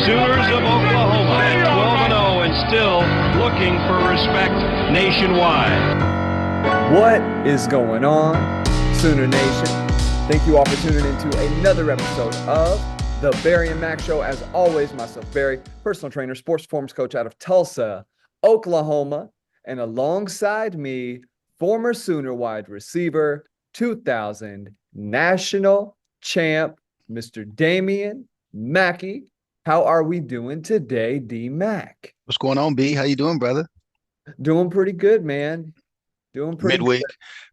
Sooners of Oklahoma at 12-0 and still looking for respect nationwide. What is going on, Sooner Nation? Thank you all for tuning into another episode of the Barry and Mack Show. As always, myself, Barry, personal trainer, sports performance coach out of Tulsa, Oklahoma, and alongside me, former Sooner wide receiver, 2000 national champ, Mr. Damian Mackey. How are we doing today, D-Mac? What's going on, B? How you doing, brother? Doing pretty good, man. Doing pretty Midweek.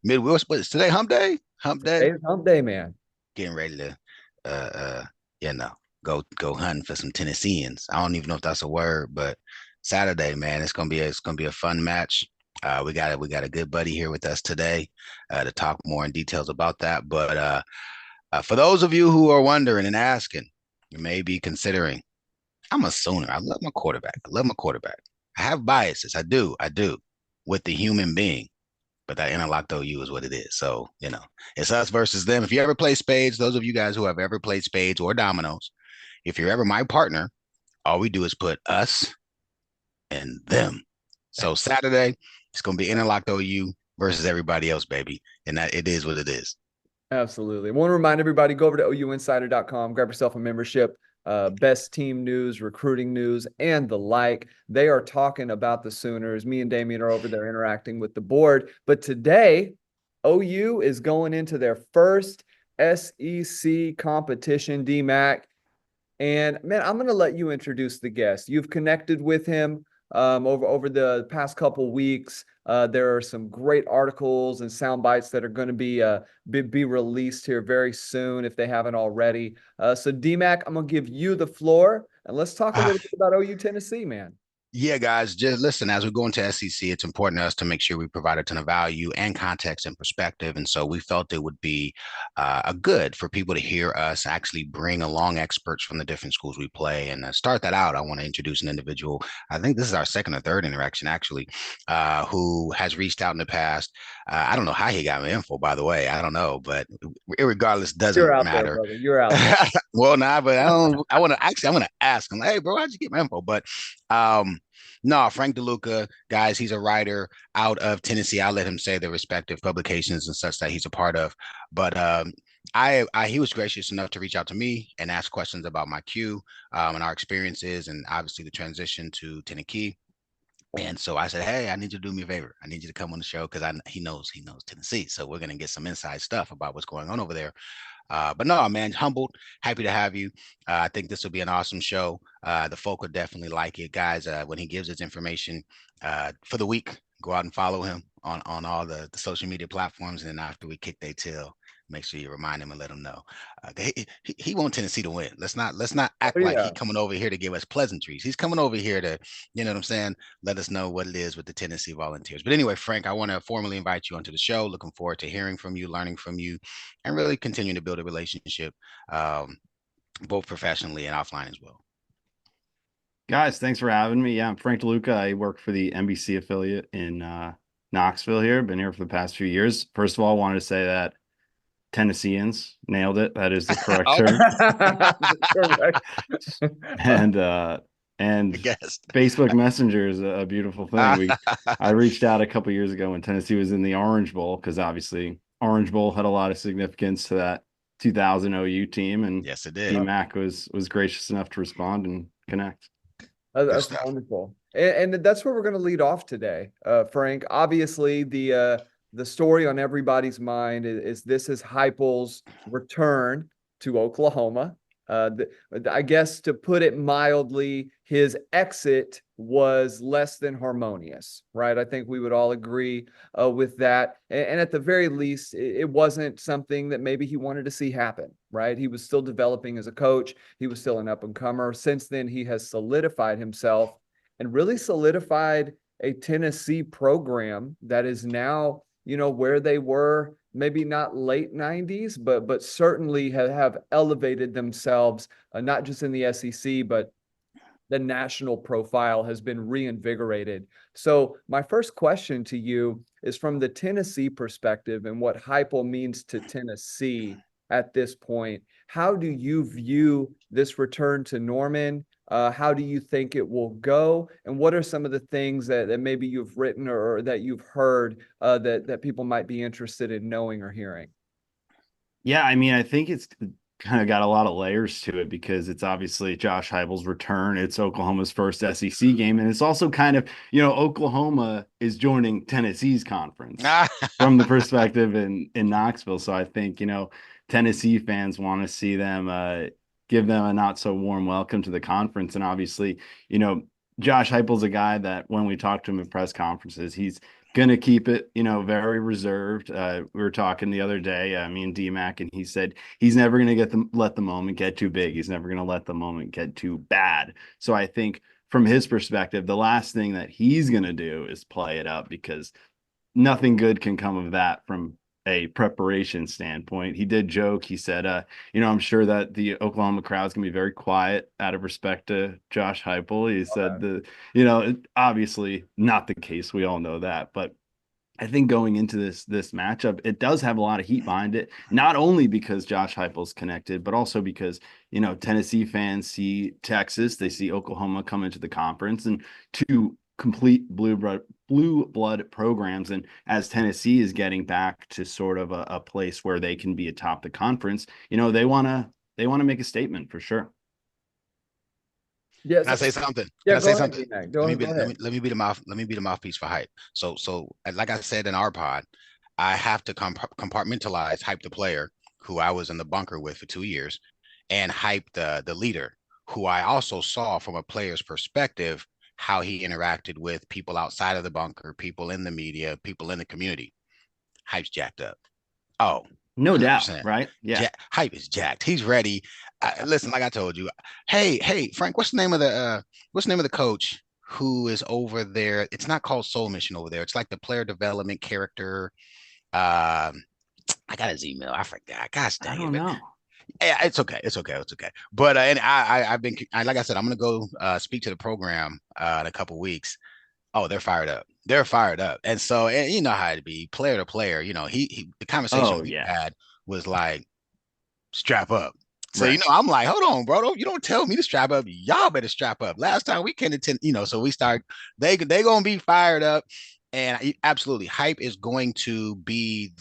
good. What's today? Hump day? Hump day? Today's hump day, man. Getting ready to go hunting for some Tennesseans. I don't even know if that's a word, but Saturday, man, it's gonna be a fun match. We got a good buddy here with us today to talk more in details about that. But for those of you who are wondering and asking, you may be considering, I'm a Sooner. I love my quarterback. I have biases. I do with the human being, but that interlocked OU is what it is. So, it's us versus them. If you ever play spades, those of you guys who have ever played spades or dominoes, if you're ever my partner, all we do is put us and them. So Saturday, it's going to be interlocked OU versus everybody else, baby. And that it is what it is. Absolutely. I want to remind everybody, go over to OUinsider.com, grab yourself a membership, best team news, recruiting news, and the like. They are talking about the Sooners. Me and Damian are over there interacting with the board. But today, OU is going into their first SEC competition, D-Mac. And, man, I'm going to let you introduce the guest. You've connected with him over the past couple weeks. There are some great articles and sound bites that are going to be released here very soon if they haven't already. So D-Mac, I'm going to give you the floor and let's talk a little bit about OU Tennessee, man. Yeah, guys, just listen, as we go into SEC, it's important to us to make sure we provide a ton of value and context and perspective. And so we felt it would be a good for people to hear us actually bring along experts from the different schools we play. And to start that out, I want to introduce an individual. I think this is our second or third interaction, actually, who has reached out in the past. I don't know how he got my info, by the way. I don't know, but irregardless, doesn't You're out matter. there, brother. You're out there. Well, but I'm going to ask him, hey, bro, how'd you get my info? But no, Frank DeLuca, guys, he's a writer out of Tennessee. I'll let him say the respective publications and such that he's a part of. But he was gracious enough to reach out to me and ask questions about my Q and our experiences and obviously the transition to Tennessee. And so I said, hey, I need you to do me a favor. I need you to come on the show because he knows Tennessee. So we're going to get some inside stuff about what's going on over there. But no, man, humbled, happy to have you. I think this will be an awesome show. The folk would definitely like it, guys. When he gives his information for the week, go out and follow him on all the social media platforms. And then after we kick their tail, make sure you remind him and let him know. He want Tennessee to win. Let's not act like he's coming over here to give us pleasantries. He's coming over here to, you know what I'm saying, let us know what it is with the Tennessee Volunteers. But anyway, Frank, I want to formally invite you onto the show. Looking forward to hearing from you, learning from you, and really continuing to build a relationship, both professionally and offline as well. Guys, thanks for having me. Yeah, I'm Frank DeLuca. I work for the NBC affiliate in Knoxville here. Been here for the past few years. First of all, I wanted to say that Tennesseans nailed it. That is the correct term. And Facebook Messenger is a beautiful thing. I reached out a couple years ago when Tennessee was in the Orange Bowl because obviously Orange Bowl had a lot of significance to that 2000 OU team, and yes, it did. Mack was gracious enough to respond and connect. That's wonderful, and that's where we're going to lead off today, Frank. Obviously, the story on everybody's mind is this is Heupel's return to Oklahoma. I guess to put it mildly, his exit was less than harmonious, right? I think we would all agree with that. And at the very least, it wasn't something that maybe he wanted to see happen, right? He was still developing as a coach. He was still an up-and-comer. Since then, he has solidified himself and really solidified a Tennessee program that is now, where they were, maybe not late 90s, but certainly have elevated themselves, not just in the SEC, but the national profile has been reinvigorated. So my first question to you is from the Tennessee perspective and what Heupel means to Tennessee at this point. How do you view this return to Norman? How do you think it will go? And what are some of the things that maybe you've written or that you've heard that people might be interested in knowing or hearing? Yeah, I mean, I think it's kind of got a lot of layers to it because it's obviously Josh Heupel's return. It's Oklahoma's first SEC game. And it's also kind of, Oklahoma is joining Tennessee's conference from the perspective in Knoxville. So I think, Tennessee fans want to see them give them a not so warm welcome to the conference. And obviously, Josh Heupel's a guy that when we talk to him at press conferences, he's going to keep it, very reserved. We were talking the other day, me and D-Mac, and he said he's never going to let the moment get too big. He's never going to let the moment get too bad. So I think from his perspective, the last thing that he's going to do is play it up, because nothing good can come of that from a preparation standpoint. He did joke. He said, I'm sure that the Oklahoma crowd's gonna be very quiet out of respect to Josh Heupel. He said obviously not the case. We all know that, but I think going into this matchup, it does have a lot of heat behind it, not only because Josh Heupel's connected, but also because, Tennessee fans see Texas, they see Oklahoma come into the conference, and two complete blue blood programs. And as Tennessee is getting back to sort of a place where they can be atop the conference, they want to make a statement for sure. Yes. Can I say something? Yeah, Can I say something? Let me be the mouthpiece for Hype. So like I said in our pod, I have to compartmentalize Hype the player, who I was in the bunker with for 2 years, and Hype the leader, who I also saw from a player's perspective how he interacted with people outside of the bunker, people in the media, people in the community. Hype's jacked up. Oh, no 100%. Doubt, right? Yeah. Hype is jacked. He's ready. Listen, like I told you. Hey, Frank, what's the name of the coach who is over there? It's not called Soul Mission over there. It's like the player development character. I got his email. I forgot. Gosh dang it. I don't know. Yeah, it's okay. But and I've been like I said, I'm gonna go speak to the program in a couple weeks. Oh, they're fired up. And so, and you know how it be, player to player. The conversation we had was like, strap up. So right. I'm like, hold on, bro. You don't tell me to strap up. Y'all better strap up. Last time we came to so we start. They gonna be fired up, and absolutely, Hype is going to be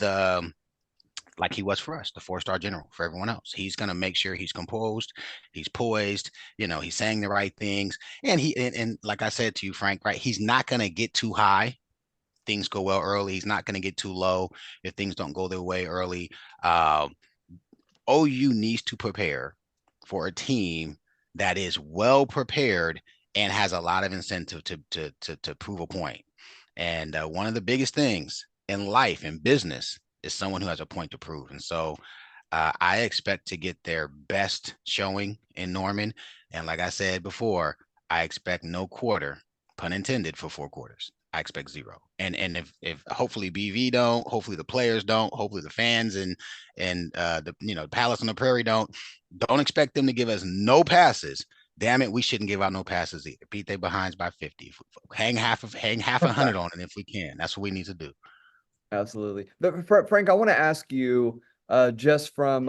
like he was for us, the 4-star general for everyone else. He's going to make sure he's composed, he's poised, he's saying the right things. And and like I said to you, Frank, right, he's not going to get too high. Things go well early. He's not going to get too low if things don't go their way early. OU needs to prepare for a team that is well prepared and has a lot of incentive to prove a point. And one of the biggest things in life and business is someone who has a point to prove. And so I expect to get their best showing in Norman. And like I said before, I expect no quarter, pun intended, for 4 quarters. I expect 0. And if hopefully BV don't, hopefully the players don't, hopefully the fans and the Palace on the Prairie don't expect them to give us no passes. Damn it, we shouldn't give out no passes either. Beat their behinds by 50. Hang half 100 on it if we can. That's what we need to do. Absolutely. But Frank, I want to ask you, just from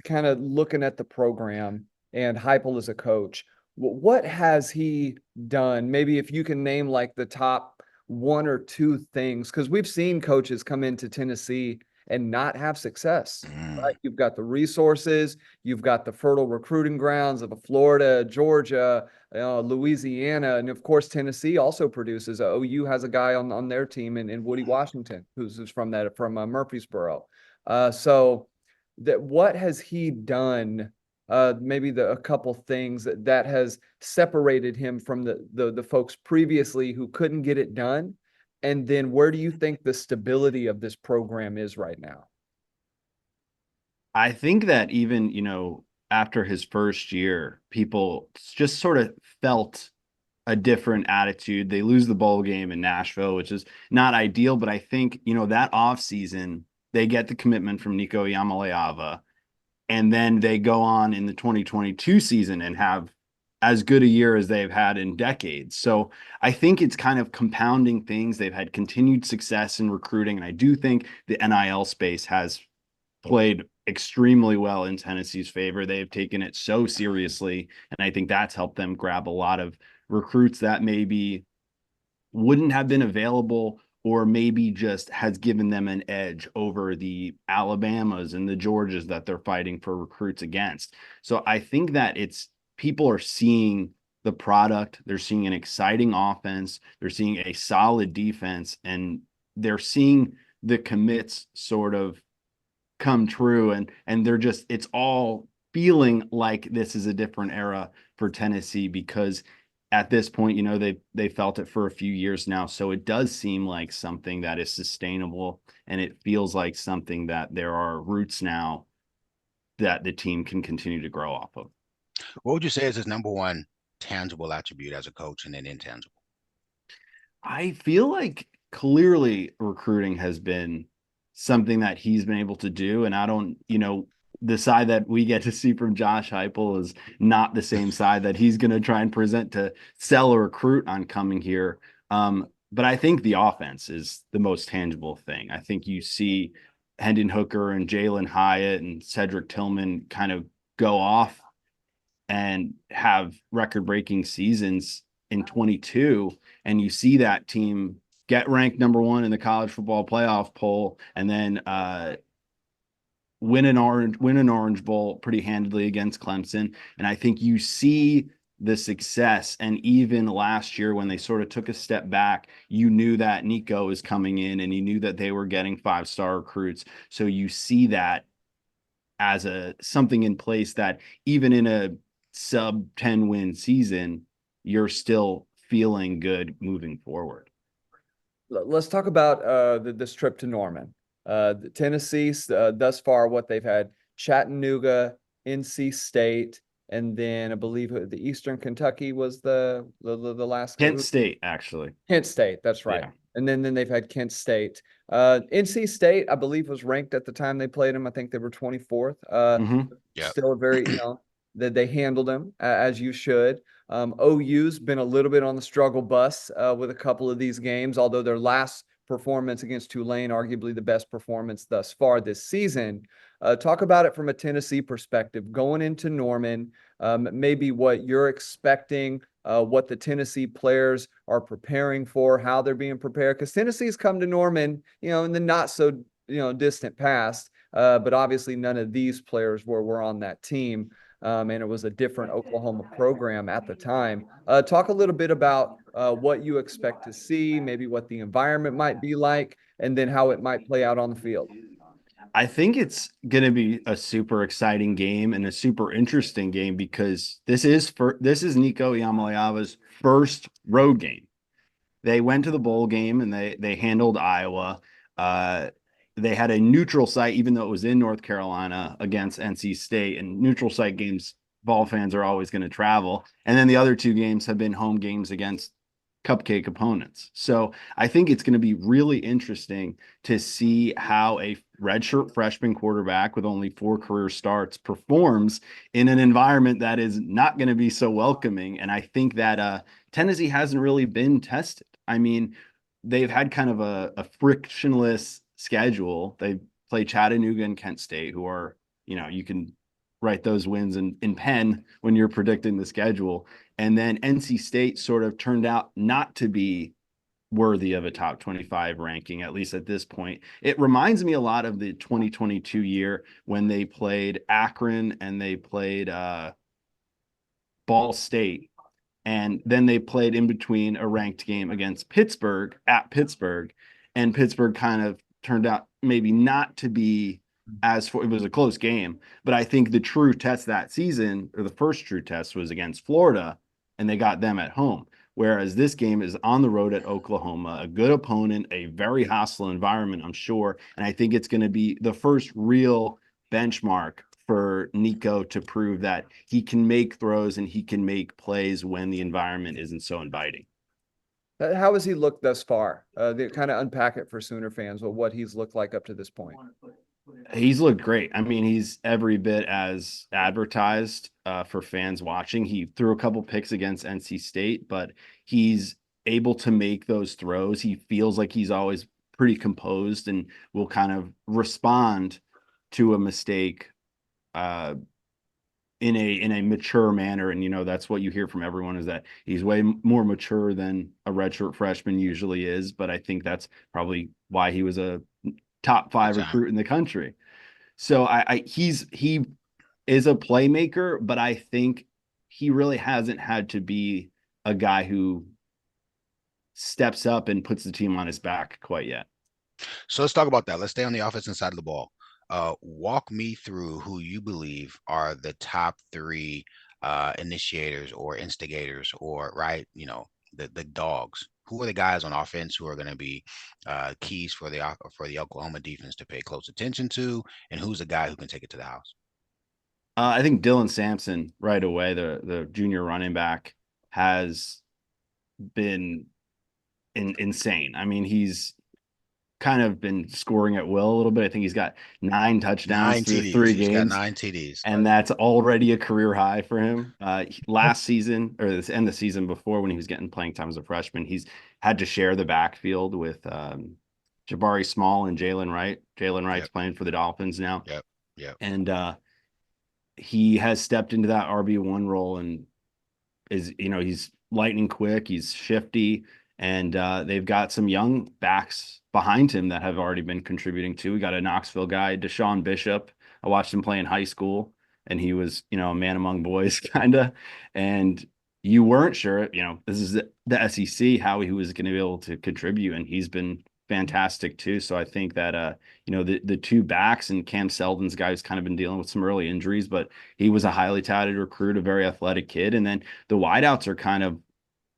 kind of looking at the program and Heupel as a coach, what has he done? Maybe if you can name like the top 1 or 2 things, because we've seen coaches come into Tennessee and not have success. Right? You've got the resources, you've got the fertile recruiting grounds of Florida, Georgia, Louisiana, and of course Tennessee also produces. OU has a guy on their team in Woody Washington who's from Murfreesboro. So that what has he done? Maybe a couple things that has separated him from the folks previously who couldn't get it done. And then where do you think the stability of this program is right now? I think that even, after his first year, people just sort of felt a different attitude. They lose the bowl game in Nashville, which is not ideal, but I think, that offseason, they get the commitment from Nico Iamaleava, and then they go on in the 2022 season and have as good a year as they've had in decades. So I think it's kind of compounding things. They've had continued success in recruiting, and I do think the NIL space has played extremely well in Tennessee's favor. They've taken it so seriously, and I think that's helped them grab a lot of recruits that maybe wouldn't have been available, or maybe just has given them an edge over the Alabamas and the Georgias that they're fighting for recruits against. So I think that people are seeing the product, they're seeing an exciting offense, they're seeing a solid defense, and they're seeing the commits sort of come true, and they're just, it's all feeling like this is a different era for Tennessee, because at this point, they felt it for a few years now. So it does seem like something that is sustainable, and it feels like something that there are roots now that the team can continue to grow off of. What would you say is his number one tangible attribute as a coach, and then intangible? I feel like clearly recruiting has been something that he's been able to do. And I don't, the side that we get to see from Josh Heupel is not the same side that he's going to try and present to sell a recruit on coming here. But I think the offense is the most tangible thing. I think you see Hendon Hooker and Jalen Hyatt and Cedric Tillman kind of go off and have record-breaking seasons in 22, and you see that team get ranked number 1 in the college football playoff poll, and then win an Orange Bowl pretty handily against Clemson. And I think you see the success. And even last year, when they sort of took a step back, you knew that Nico was coming in, and you knew that they were getting 5-star recruits. So you see that as something in place that even in a sub 10 win season, you're still feeling good moving forward. Let's talk about this trip to Norman. Tennessee, thus far, what they've had: Chattanooga, NC State, and then I believe the Eastern Kentucky was the last. Kent State, actually. Kent State, that's right. Yeah. And then they've had Kent State. NC State, I believe, was ranked at the time they played them. I think they were 24th. Still a very, that they handled them as you should. OU's been a little bit on the struggle bus with a couple of these games, although their last performance against Tulane, arguably the best performance thus far this season. Talk about it from a Tennessee perspective, going into Norman, maybe what you're expecting, what the Tennessee players are preparing for, how they're being prepared, because Tennessee's come to Norman, in the not so, distant past, but obviously none of these players were on that team. And it was a different Oklahoma program at the time. Talk a little bit about what you expect to see, maybe what the environment might be like, and then how it might play out on the field. I think it's going to be a super exciting game and a super interesting game, because this is Nico Iamaleava's first road game. They went to the bowl game and they handled Iowa. They had a neutral site, even though it was in North Carolina, against NC State. And neutral site games, ball fans are always going to travel. And then the other 2 games have been home games against cupcake opponents. So I think it's going to be really interesting to see how a redshirt freshman quarterback with only 4 career starts performs in an environment that is not going to be so welcoming. And I think that Tennessee hasn't really been tested. I mean, they've had kind of a frictionless schedule. They play Chattanooga and Kent State, who are, you can write those wins in pen when you're predicting the schedule. And then NC State sort of turned out not to be worthy of a top 25 ranking, at least at this point. It reminds me a lot of the 2022 year when they played Akron and they played Ball State. And then they played in between a ranked game against Pittsburgh at Pittsburgh. And Pittsburgh kind of turned out maybe not to be it was a close game, but I think the true test that season, or the first true test, was against Florida, and they got them at home. Whereas this game is on the road at Oklahoma, a good opponent, a very hostile environment, I'm sure. And I think it's going to be the first real benchmark for Nico to prove that he can make throws and he can make plays when the environment isn't so inviting. How has he looked thus far? They kind of unpack it for Sooner fans, with what he's looked like up to this point. He's looked great. I mean, he's every bit as advertised for fans watching. He threw a couple picks against NC State, but he's able to make those throws. He feels like he's always pretty composed and will kind of respond to a mistake in a mature manner. And, that's what you hear from everyone, is that he's way more mature than a redshirt freshman usually is. But I think that's probably why he was a top 5 recruit in the country. So he is a playmaker, but I think he really hasn't had to be a guy who steps up and puts the team on his back quite yet. So let's talk about that. Let's stay on the offensive side of the ball. Walk me through who you believe are the top 3 initiators or instigators, or the dogs. Who are the guys on offense who are going to be keys for the Oklahoma defense to pay close attention to, and who's a guy who can take it to the house? I think Dylan Sampson right away, the junior running back, has been insane. I mean, he's kind of been scoring at will a little bit. I think he's got 9 touchdowns through 3 games. He's got 9 TDs. And that's already a career high for him. Last season, or this end of the season before, when he was getting playing time as a freshman, he's had to share the backfield with Jabari Small and Jalen Wright. Jalen Wright's playing for the Dolphins now. Yep. And he has stepped into that RB1 role and is, he's lightning quick. He's shifty. And they've got some young backs behind him that have already been contributing too. We got a Knoxville guy, Deshaun Bishop. I watched him play in high school, and he was, a man among boys, kind of. And you weren't sure, this is the SEC, how he was going to be able to contribute. And he's been fantastic too. So I think that, the 2 backs, and Cam Seldon's guy who's kind of been dealing with some early injuries, but he was a highly touted recruit, a very athletic kid. And then the wideouts are kind of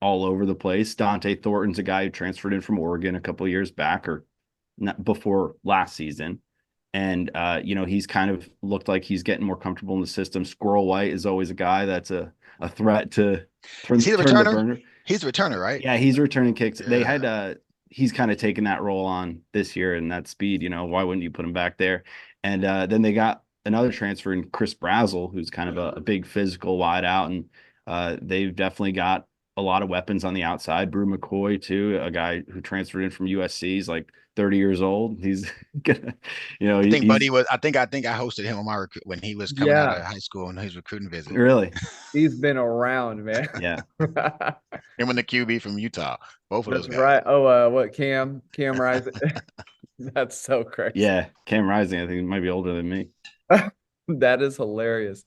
all over the place. Dante Thornton's a guy who transferred in from Oregon a couple of years back, or not before last season. And, he's kind of looked like he's getting more comfortable in the system. Squirrel White is always a guy that's a threat to turn, is he the turn returner? the burner. He's a returner, right? Yeah, he's returning kicks. Yeah. They had he's kind of taken that role on this year, and that speed, why wouldn't you put him back there? And then they got another transfer in Chris Brazel, who's kind of a big physical wideout, and they've definitely got a lot of weapons on the outside. Brew McCoy too, a guy who transferred in from USC. He's like 30 years old. He's gonna, I think Buddy was. I think I hosted him on my when he was coming out of high school on his recruiting visit. Really, he's been around, man. Yeah, him and the QB from Utah, both of those guys. Right. Oh, what Cam Rising? That's so crazy. Yeah, Cam Rising. I think he might be older than me. That is hilarious.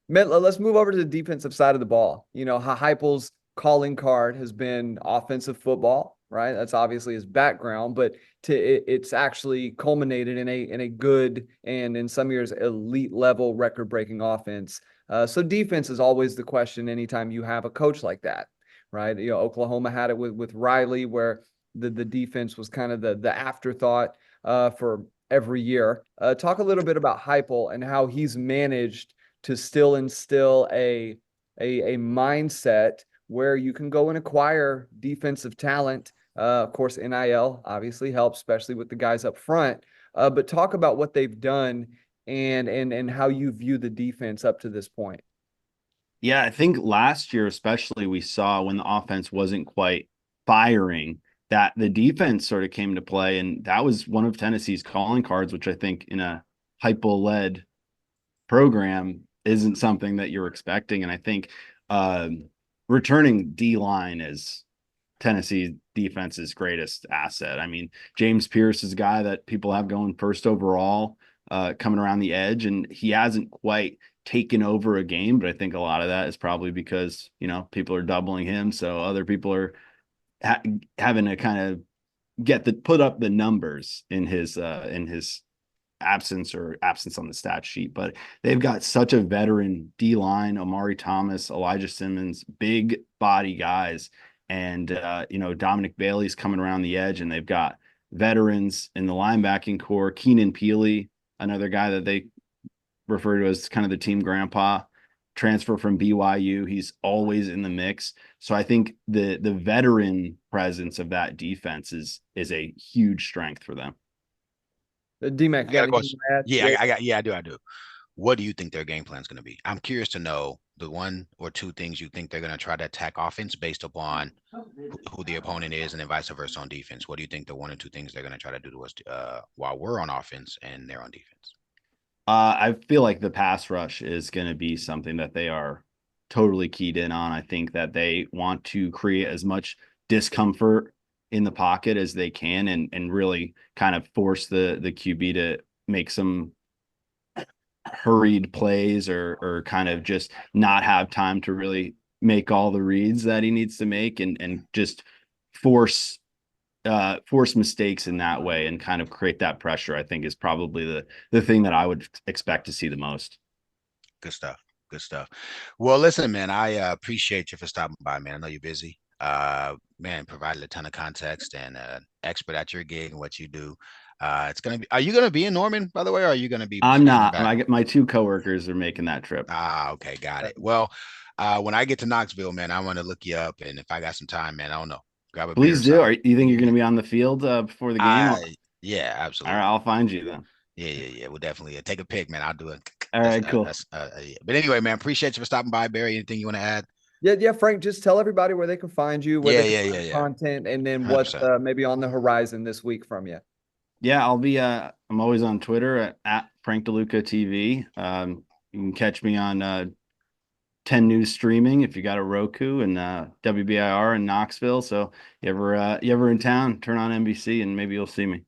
Man, let's move over to the defensive side of the ball. Heupel's calling card has been offensive football, right? That's obviously his background, but it's actually culminated in a good, and in some years elite level, record-breaking offense. So defense is always the question anytime you have a coach like that, right? Oklahoma had it with Riley, where the defense was kind of the afterthought for every year. Talk a little bit about Heupel and how he's managed to still instill a mindset where you can go and acquire defensive talent. Of course, NIL obviously helps, especially with the guys up front. But talk about what they've done and how you view the defense up to this point. Yeah, I think last year especially, we saw when the offense wasn't quite firing, that the defense sort of came to play. And that was one of Tennessee's calling cards, which I think in a Heupel-led program isn't something that you're expecting. And I think returning D-line is Tennessee defense's greatest asset. I mean, James Pierce is a guy that people have going first overall, coming around the edge, and he hasn't quite taken over a game, but I think a lot of that is probably because, people are doubling him. So other people are having to kind of put up the numbers in his absence on the stat sheet. But they've got such a veteran D-line, Omari Thomas, Elijah Simmons, big body guys. And, Dominic Bailey's coming around the edge, and they've got veterans in the linebacking core. Keenan Peely, another guy that they refer to as kind of the team grandpa, transfer from BYU. He's always in the mix. So I think the veteran presence of that defense is a huge strength for them. D-Mac, I do. What do you think their game plan is going to be? I'm curious to know the 1 or 2 things you think they're going to try to attack offense based upon who the opponent is, and then vice versa on defense. What do you think the 1 or 2 things they're going to try to do to us while we're on offense and they're on defense? I feel like the pass rush is going to be something that they are totally keyed in on. I think that they want to create as much discomfort in the pocket as they can, and really kind of force the QB to make some hurried plays, or kind of just not have time to really make all the reads that he needs to make, and just force force mistakes in that way and kind of create that pressure. I think is probably the thing that I would expect to see the most. Good stuff. Good stuff. Well, listen, man, I appreciate you for stopping by, man. I know you're busy. Man, provided a ton of context, and expert at your gig and what you do. It's gonna be. Are you gonna be in Norman, by the way, or are you gonna be? I'm not. My two coworkers are making that trip. Okay, got it. Well, when I get to Knoxville, man, I want to look you up, and if I got some time, man, I don't know, grab a beer. Please do. You think you're going to be on the field before the game? Yeah, absolutely. All right, I'll find you then. Yeah. We'll definitely take a pic, man. I'll do it. All right, cool. Yeah. But anyway, man, appreciate you for stopping by, Barry. Anything you want to add? Yeah, Frank, just tell everybody where they can find you, where they can find content, and then 100%. What's maybe on the horizon this week from you. Yeah, I'll be I'm always on Twitter at Frank DeLuca TV. You can catch me on 10 News streaming if you got a Roku, and WBIR in Knoxville. So you ever in town, turn on NBC and maybe you'll see me.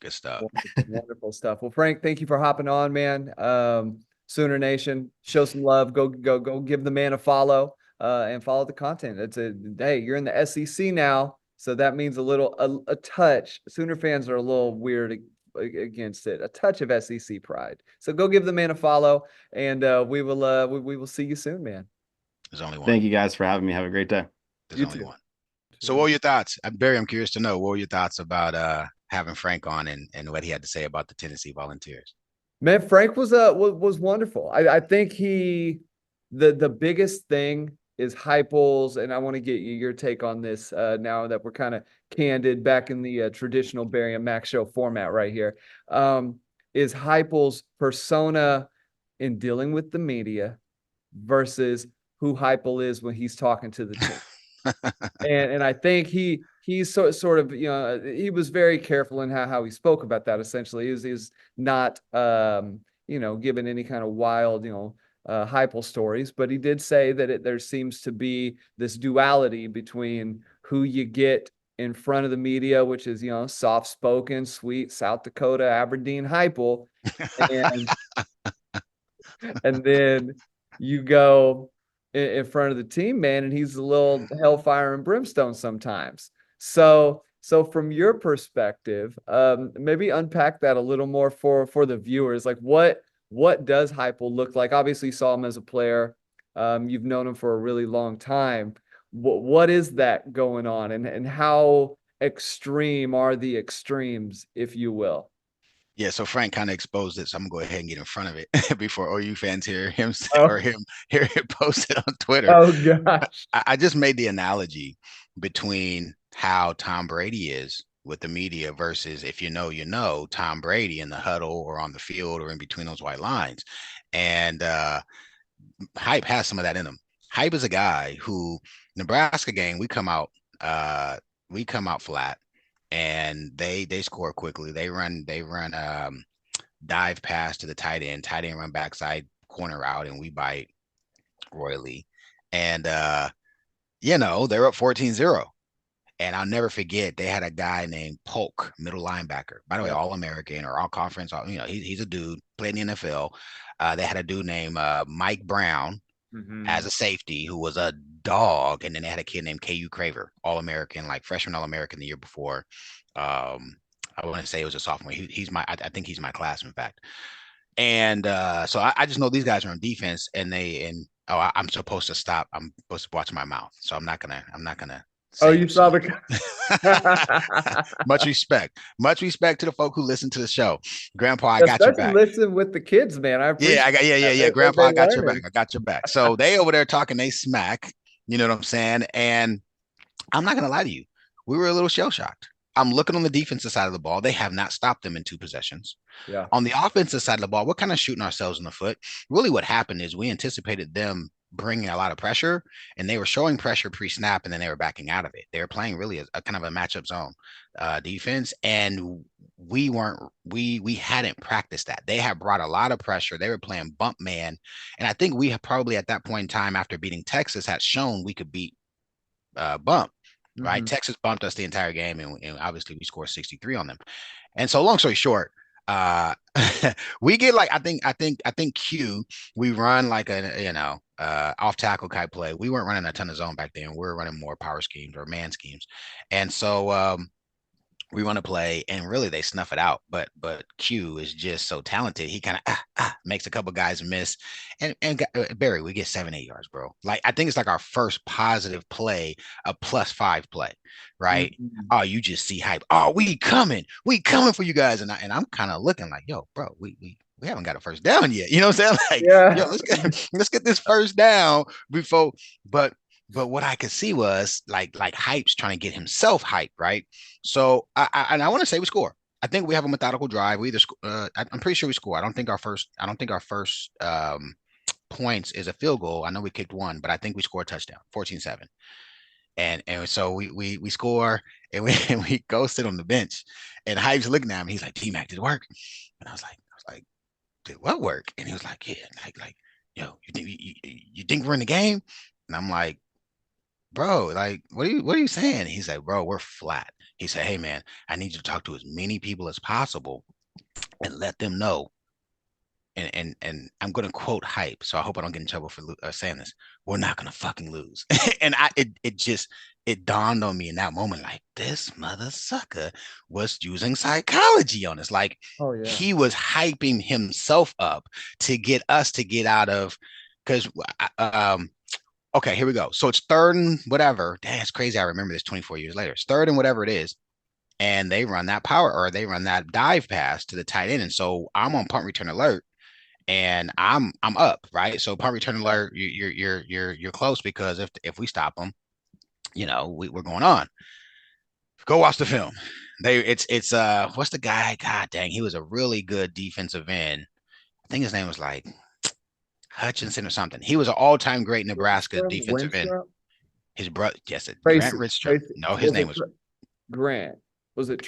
Good stuff. Wonderful stuff. Well, Frank, thank you for hopping on, man. Sooner Nation, show some love. Go give the man a follow and follow the content. Hey, you're in the SEC now, so that means a touch. Sooner fans are a little weird against it, a touch of SEC pride. So go give the man a follow, and we will see you soon, man. There's only one. Thank you guys for having me. Have a great day. There's only one. So what were your thoughts? Barry, I'm curious to know, what were your thoughts about having Frank on and what he had to say about the Tennessee Volunteers? Man, Frank was wonderful. I think the biggest thing is Heupel's, and I want to get your take on this now that we're kind of candid back in the traditional Barry and Mack show format right here. Is Heupel's persona in dealing with the media versus who Heupel is when he's talking to the team. and I think he's sort of, he was very careful in how he spoke about that. Essentially, he's not given any kind of wild Heupel stories, but he did say that there seems to be this duality between who you get in front of the media, which is soft-spoken, sweet South Dakota Aberdeen Heupel, and then you go in front of the team, man, and he's a little hellfire and brimstone sometimes. So from your perspective, maybe unpack that a little more for the viewers. Like what does Heupel look like? Obviously, you saw him as a player. You've known him for a really long time. What is that going on, and how extreme are the extremes, if you will? Yeah, so Frank kind of exposed it, so I'm gonna go ahead and get in front of it before OU fans hear him hear it posted on Twitter. Oh gosh! I just made the analogy between how Tom Brady is with the media versus, if you know Tom Brady in the huddle or on the field or in between those white lines, and Hype has some of that in him. Hype is a guy who, Nebraska game, we come out flat. And they score quickly. They run dive pass to the tight end run backside corner route, and we bite royally. And they're up 14-0. And I'll never forget, they had a guy named Polk, middle linebacker. By the way, All-American or All-Conference. He's a dude, played in the NFL. They had a dude named Mike Brown as a safety who was a dog, and then they had a kid named KU Craver, All-American, like freshman All-American the year before. I want to say it was a sophomore. I think he's my class, in fact. And so I just know these guys are on defense, and I'm supposed to stop. I'm supposed to watch my mouth, so I'm not gonna. Oh, you saw the. Much respect to the folk who listen to the show. Grandpa, I got your back. Listen with the kids, man. Yeah. Grandpa, I got your back. I got your back. So they over there talking, they smack. You know what I'm saying? And I'm not gonna lie to you, we were a little shell shocked. I'm looking on the defensive side of the ball. They have not stopped them in 2 possessions. Yeah. On the offensive side of the ball, we're kind of shooting ourselves in the foot. Really, what happened is we anticipated them bringing a lot of pressure, and they were showing pressure pre-snap, and then they were backing out of it. They were playing really a kind of a matchup zone defense, and we hadn't practiced that. They had brought a lot of pressure. They were playing bump man. And I think we have probably at that point in time after beating Texas had shown we could beat bump, right? Texas bumped us the entire game, and obviously we scored 63 on them. And so long story short, we get like I think Q, we run like a off tackle type play. We weren't running a ton of zone back then. We were running more power schemes or man schemes. And so we want to play, and really they snuff it out. But Q is just so talented. He kind of makes a couple guys miss, and Barry, we get 7-8 yards, bro. Like I think it's like our first positive play, a +5 play, right? Oh, you just see hype. Oh, we coming for you guys, and I'm kind of looking like, yo, bro, we haven't got a first down yet. You know what I'm saying? Like, yo, let's get this first down before, but what I could see was like Hype's trying to get himself hyped, right? So I want to say we score. I think we have a methodical drive. We either I'm pretty sure we score. I don't think our first points is a field goal. I know we kicked one, but I think we score a touchdown, 14-7. And so we score, and we go sit on the bench, and Hype's looking at me. He's like, T-Mac, did it work? And I was like, did what work? And he was like, yeah, like yo, you think we're in the game? And I'm like, bro, like, what are you saying? He's like, bro, we're flat. He said, hey man, I need you to talk to as many people as possible and let them know. And I'm gonna quote Hype, so I hope I don't get in trouble for saying this. We're not gonna fucking lose. And it dawned on me in that moment, like, this mother sucker was using psychology on us. Like, he was hyping himself up to get us to get out of, because okay, here we go. So it's 3rd and whatever. Damn, it's crazy. I remember this 24 years later. It's 3rd and whatever it is. And they run that they run that dive pass to the tight end. And so I'm on punt return alert, and I'm up, right? So punt return alert, you're close, because if we stop them, we're going on. Go watch the film. It's what's the guy? God dang, he was a really good defensive end. I think his name was like Hutchinson or something. He was an all-time great Nebraska defensive end. His brother, yes, Grant Ridgestrom. No, his name was Grant. Was it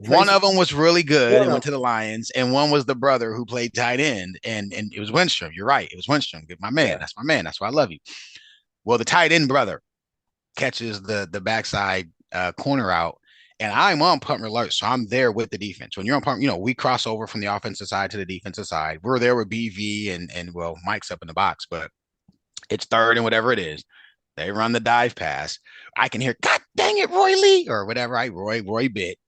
one of them was really good and went to the Lions, and one was the brother who played tight end, and it was Winstrom. You're right, it was Winstrom. My man, yeah. That's my man. That's why I love you. Well, the tight end brother catches the backside corner out, and I'm on punt alert, so I'm there with the defense. When you're on punt, we cross over from the offensive side to the defensive side. We're there with BV and well, Mike's up in the box, but it's 3rd and whatever it is. They run the dive pass. I can hear, God dang it, Roy Lee, or whatever. Roy bit.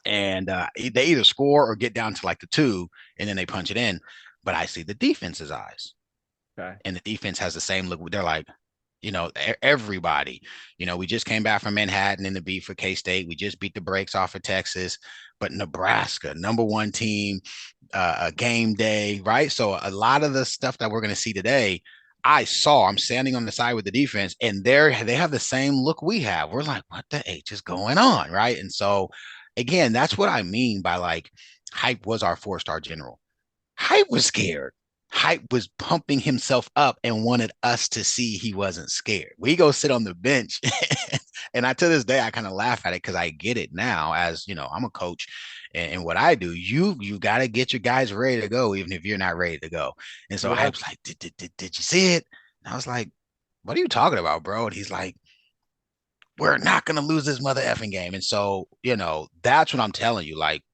And they either score or get down to like the 2, and then they punch it in. But I see the defense's eyes. Okay. And the defense has the same look. They're like, everybody, we just came back from Manhattan in the beat for K-State. We just beat the brakes off of Texas, but Nebraska, #1 team, a game day, right? So a lot of the stuff that we're going to see today, I'm standing on the side with the defense, and they have the same look we have. We're like, what the H is going on, right? And so, again, that's what I mean by like, Hype was our 4-star general. Hype was scared. Hype was pumping himself up and wanted us to see he wasn't scared. We go sit on the bench, and to this day, I kind of laugh at it because I get it now. As I'm a coach, and what I do, you got to get your guys ready to go, even if you're not ready to go. And so Hype's like, did you see it? And I was like, what are you talking about, bro? And he's like, we're not gonna lose this mother effing game. And so that's what I'm telling you. Like,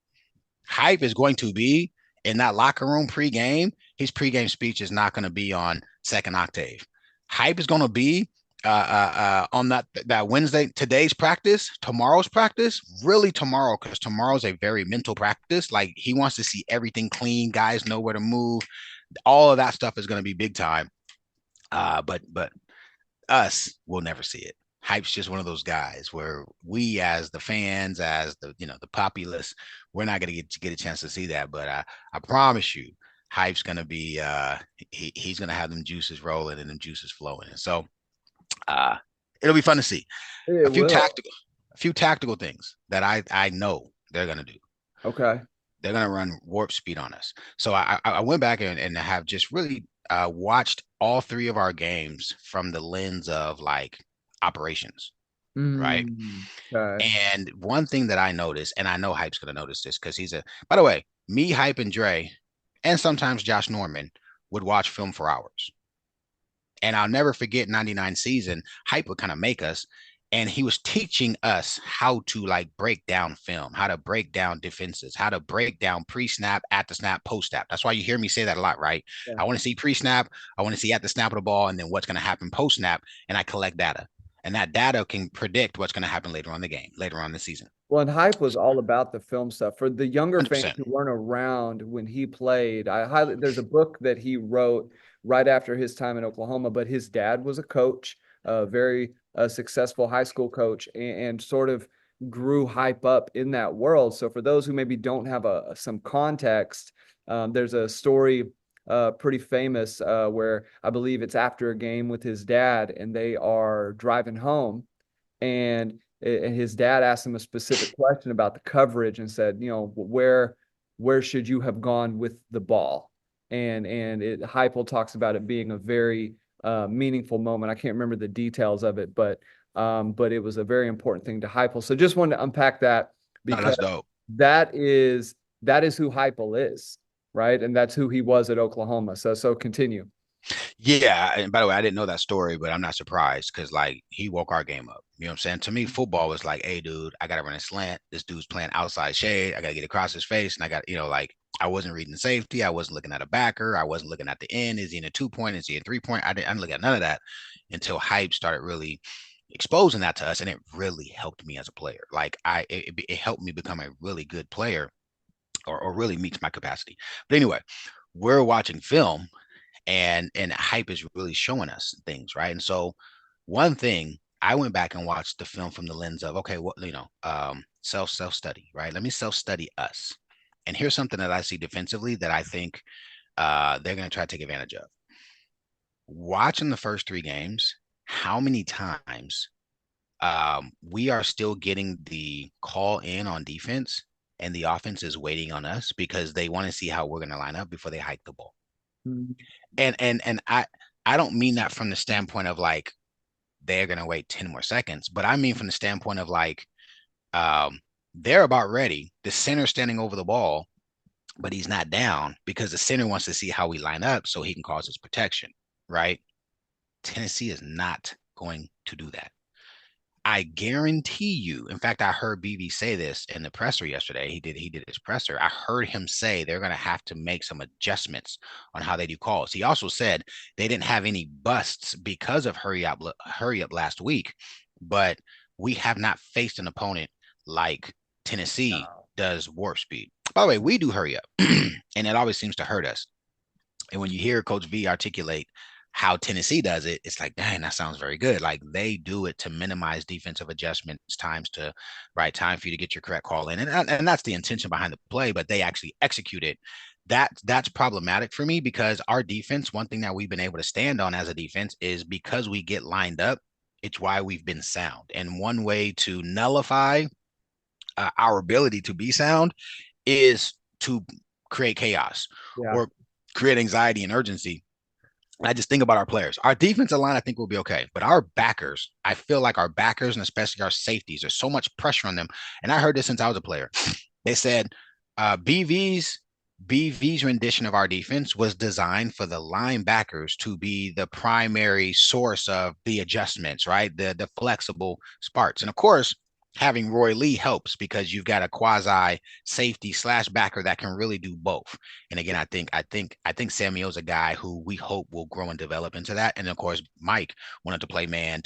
Hype is going to be in that locker room pregame. His pregame speech is not going to be on second octave. Hype is going to be on that Wednesday, today's practice, tomorrow's practice, really tomorrow, because tomorrow's a very mental practice. Like, he wants to see everything clean, guys know where to move. All of that stuff is going to be big time. But us will never see it. Hype's just one of those guys where we, as the fans, as the populace, we're not going to get a chance to see that. But I promise you, Hype's going to be he's going to have them juices rolling and them juices flowing. And so it'll be fun to see. A few tactical things that I know they're going to do. Okay. They're going to run warp speed on us. So I went back and have just really watched all 3 of our games from the lens of like operations. right? Okay. And one thing that I noticed, and I know Hype's going to notice this because by the way, me, Hype, and Dre, and sometimes Josh Norman would watch film for hours. And I'll never forget 99 season, Hype would kind of make us. And he was teaching us how to like break down film, how to break down defenses, how to break down pre-snap, at the snap, post-snap. That's why you hear me say that a lot, right? Yeah. I want to see pre-snap, I want to see at the snap of the ball, and then what's going to happen post-snap, and I collect data. And that data can predict what's going to happen later on in the game, later on in the season. Well, and Hype was all about the film stuff. For the younger fans 100%. who weren't around when he played, there's a book that he wrote right after his time in Oklahoma, but his dad was a coach, a very successful high school coach, and sort of grew Hype up in that world. So for those who maybe don't have some context, there's a story pretty famous where I believe it's after a game with his dad, and they are driving home, and his dad asked him a specific question about the coverage and said, where should you have gone with the ball? And Heupel talks about it being a very meaningful moment. I can't remember the details of it, but it was a very important thing to Heupel. So just wanted to unpack that, because that's dope. that is who Heupel is, right? And that's who he was at Oklahoma. So continue. Yeah, and by the way, I didn't know that story, but I'm not surprised because like he woke our game up. You know what I'm saying? To me, football was like, hey, dude, I gotta run a slant. This dude's playing outside shade. I gotta get across his face, and I got, like I wasn't reading the safety. I wasn't looking at a backer. I wasn't looking at the end. Is he in a 2-point? Is he a 3-point? I didn't look at none of that until Hype started really exposing that to us, and it really helped me as a player. Like it helped me become a really good player, or really meets my capacity. But anyway, we're watching film, and Hype is really showing us things, right? And so one thing, I went back and watched the film from the lens of, okay, what, self study, right? Let me self study us. And here's something that I see defensively that I think they're going to try to take advantage of. Watching the first 3 games, how many times we are still getting the call in on defense, and the offense is waiting on us because they want to see how we're going to line up before they hike the ball. And I don't mean that from the standpoint of like they're gonna wait 10 more seconds, but I mean from the standpoint of like they're about ready. The center standing over the ball, but he's not down because the center wants to see how we line up so he can cause his protection, right? Tennessee is not going to do that. I guarantee you. In fact, I heard BV say this in the presser yesterday. He did his presser. I heard him say they're going to have to make some adjustments on how they do calls. He also said they didn't have any busts because of hurry up last week, but we have not faced an opponent like Tennessee does warp speed. By the way, we do hurry up, and it always seems to hurt us. And when you hear Coach V articulate how Tennessee does it, it's like, dang, that sounds very good. Like they do it to minimize defensive adjustments, time for you to get your correct call in. And that's the intention behind the play, but they actually execute it. That's problematic for me because our defense, one thing that we've been able to stand on as a defense is because we get lined up, it's why we've been sound. And one way to nullify our ability to be sound is to create chaos or create anxiety and urgency. I just think about our players. Our defensive line, I think, will be okay. But our backers, I feel like our backers and especially our safeties, there's so much pressure on them. And I heard this since I was a player. They said BV's rendition of our defense was designed for the linebackers to be the primary source of the adjustments, right? The flexible sparks. And of course, having Roy Lee helps because you've got a quasi safety / backer that can really do both. And again, I think Samuel's a guy who we hope will grow and develop into that. And of course, Mike wanted to play man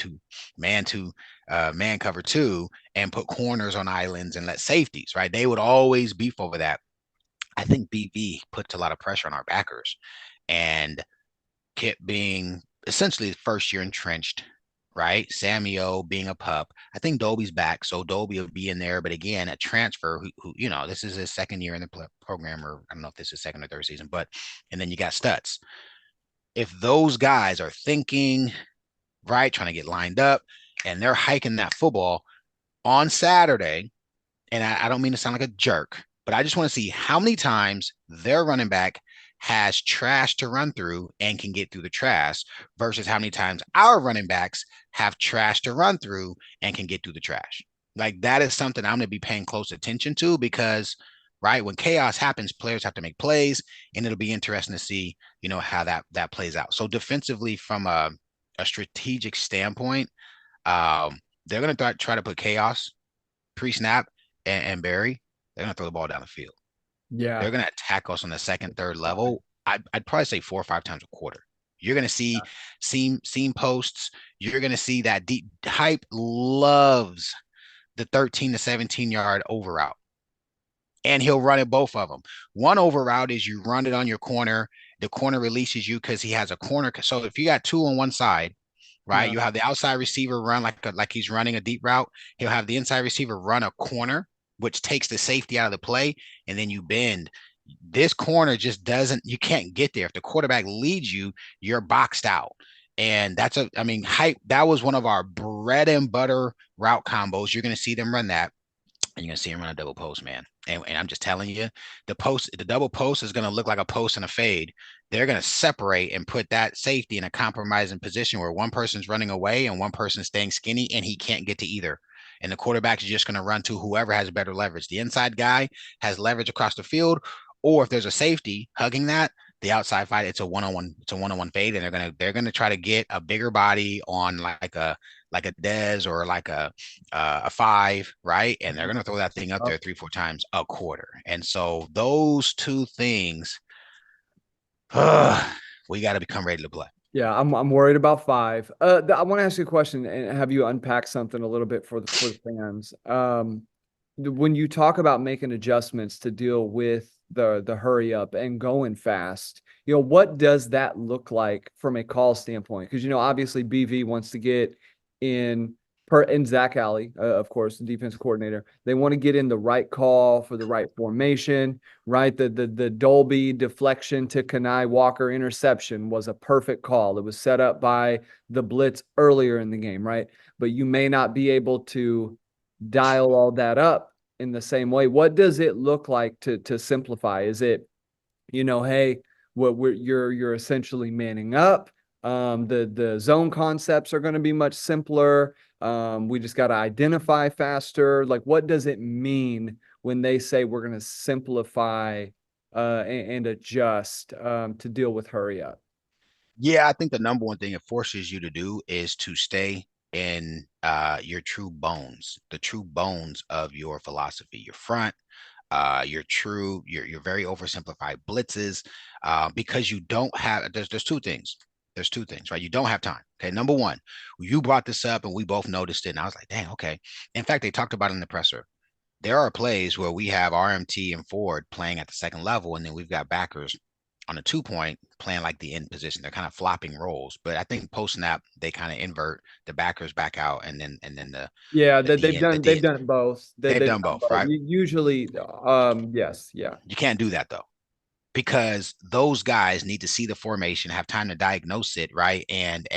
cover 2 and put corners on islands and let safeties, right? They would always beef over that. I think BV puts a lot of pressure on our backers, and Kip being essentially the first year entrenched, right? Samuel being a pup. I think Dobie's back, so Dobie will be in there. But again, a transfer who this is his second year in the program, or I don't know if this is second or third season, and then you got Stutz. If those guys are thinking, right, trying to get lined up, and they're hiking that football on Saturday, and I don't mean to sound like a jerk, but I just want to see how many times their running back has trash to run through and can get through the trash versus how many times our running backs have trash to run through and can get through the trash. Like that is something I'm going to be paying close attention to because, right, when chaos happens, players have to make plays, and it'll be interesting to see, how that plays out. So defensively, from a strategic standpoint, they're going to try to put chaos pre-snap and Barry. They're going to throw the ball down the field. Yeah. They're going to attack us on the second, third level. I'd probably say 4 or 5 times a quarter. You're going to see seam posts. You're going to see that deep. Hype loves the 13 to 17 yard over route. And he'll run it both of them. One over route is you run it on your corner. The corner releases you because he has a corner. So if you got 2 on one side, right, you have the outside receiver run like he's running a deep route. He'll have the inside receiver run a corner, which takes the safety out of the play, and then you bend. This corner just you can't get there. If the quarterback leads you, you're boxed out. And Hype, that was one of our bread and butter route combos. You're going to see them run that. And you're going to see him run a double post, man. And I'm just telling you, the double post is going to look like a post and a fade. They're going to separate and put that safety in a compromising position where one person's running away and one person's staying skinny and he can't get to either. And the quarterback's just going to run to whoever has better leverage. The inside guy has leverage across the field, or if there's a safety hugging that, the outside fight, it's a one-on-one fade, and they're gonna try to get a bigger body on like a Dez or like a 5, right? And they're gonna throw that thing up there 3-4 times a quarter. And so those two things, we got to become ready to play. Yeah, I'm worried about 5. I want to ask you a question and have you unpack something a little bit for the fans. When you talk about making adjustments to deal with the hurry up and going fast, what does that look like from a call standpoint? Because obviously BV wants to get in Zach Alley, of course, the defensive coordinator. They want to get in the right call for the right formation, right? The Dolby deflection to Kanai Walker interception was a perfect call. It was set up by the blitz earlier in the game, right? But you may not be able to dial all that up in the same way. What does it look like to simplify? Is it, hey, you're essentially manning up. The zone concepts are going to be much simpler. We just got to identify faster. Like, what does it mean when they say we're going to simplify and adjust to deal with hurry up? Yeah, I think the number one thing it forces you to do is to stay in your true bones, the true bones of your philosophy, your front, your very oversimplified blitzes, because you don't have, there's 2 things. There's 2 things, right? You don't have time. Okay. Number one, you brought this up and we both noticed it. And I was like, dang, okay. In fact, they talked about it in the presser. There are plays where we have RMT and Ford playing at the second level, and then we've got backers on a 2-point playing like the end position. They're kind of flopping roles, but I think post snap they kind of invert the backers back out, and then they've done both. They've done both, right? Usually, yes, yeah. You can't do that though, because those guys need to see the formation, have time to diagnose it, right? And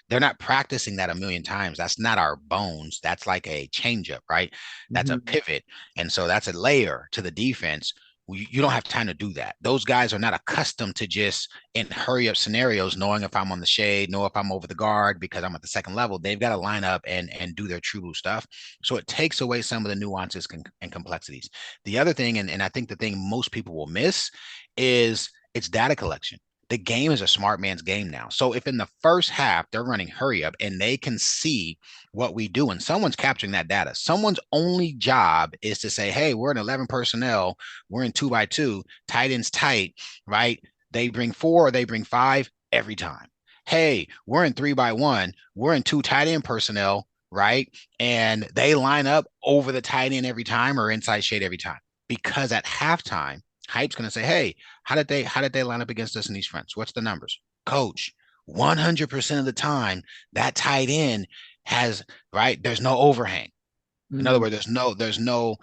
they're not practicing that a million times. That's not our bones. That's like a changeup, right? That's a pivot, and so that's a layer to the defense. You don't have time to do that. Those guys are not accustomed to just in hurry up scenarios, knowing if I'm on the shade, know if I'm over the guard because I'm at the second level. They've got to line up and do their true blue stuff. So it takes away some of the nuances and complexities. The other thing, and I think the thing most people will miss, is it's data collection. The game is a smart man's game now. So if in the first half they're running hurry up and they can see what we do and someone's capturing that data, someone's only job is to say, hey, we're in 11 personnel, we're in 2x2, tight ends tight, right? They bring 4 or they bring 5 every time. Hey, we're in 3x1, we're in 2 tight end personnel, right? And they line up over the tight end every time or inside shade every time, because at halftime, Hype's going to say, hey, how did they line up against us in these fronts? What's the numbers? Coach, 100% of the time, that tight end has, right, there's no overhang. In other words, there's no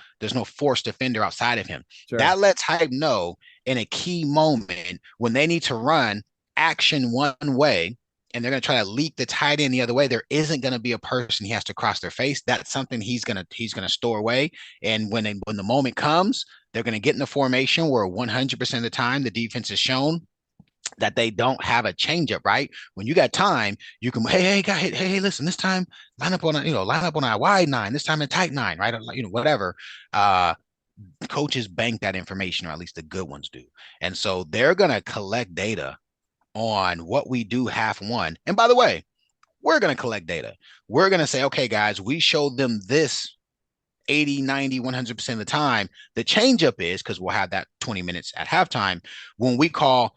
forced defender outside of him. Sure. That lets Hype know in a key moment when they need to run action one way and they're going to try to leak the tight end the other way, there isn't going to be a person he has to cross their face. That's something he's going to store away. And when the moment comes, They're going to get in the formation where 100% of the time the defense is shown that they don't have a changeup, right? When you got time, you can, hey, listen, this time line up on a wide 9, this time a tight 9, right? Whatever. Coaches bank that information, or at least the good ones do. And so they're going to collect data on what we do half one. And by the way, we're going to collect data. We're going to say, okay, guys, we showed them this 80, 90, 100% of the time. The changeup is, because we'll have that 20 minutes at halftime, when we call,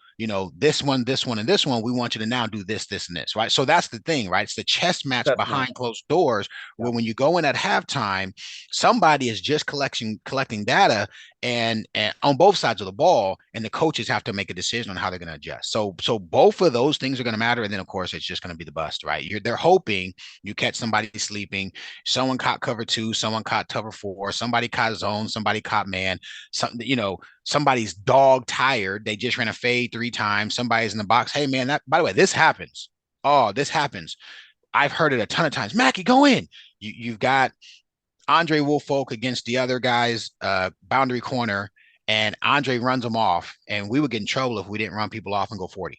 this one, and this one, we want you to now do this, this, and this, right? So that's the thing, right? It's the chess match behind closed doors, where when you go in at halftime, somebody is just collecting data and on both sides of the ball, and the coaches have to make a decision on how they're going to adjust. So both of those things are going to matter. And then of course it's just going to be the bust, right? They're hoping you catch somebody sleeping, someone caught cover 2, someone caught cover 4, somebody caught zone, somebody caught man, somebody's dog tired, they just ran a fade 3 times, somebody's in the box. Hey man, by the way, this happens. This happens. I've heard it a ton of times. Mackey, go in. You've got Andre Woolfolk against the other guy's boundary corner, and Andre runs them off, and we would get in trouble if we didn't run people off and go 40.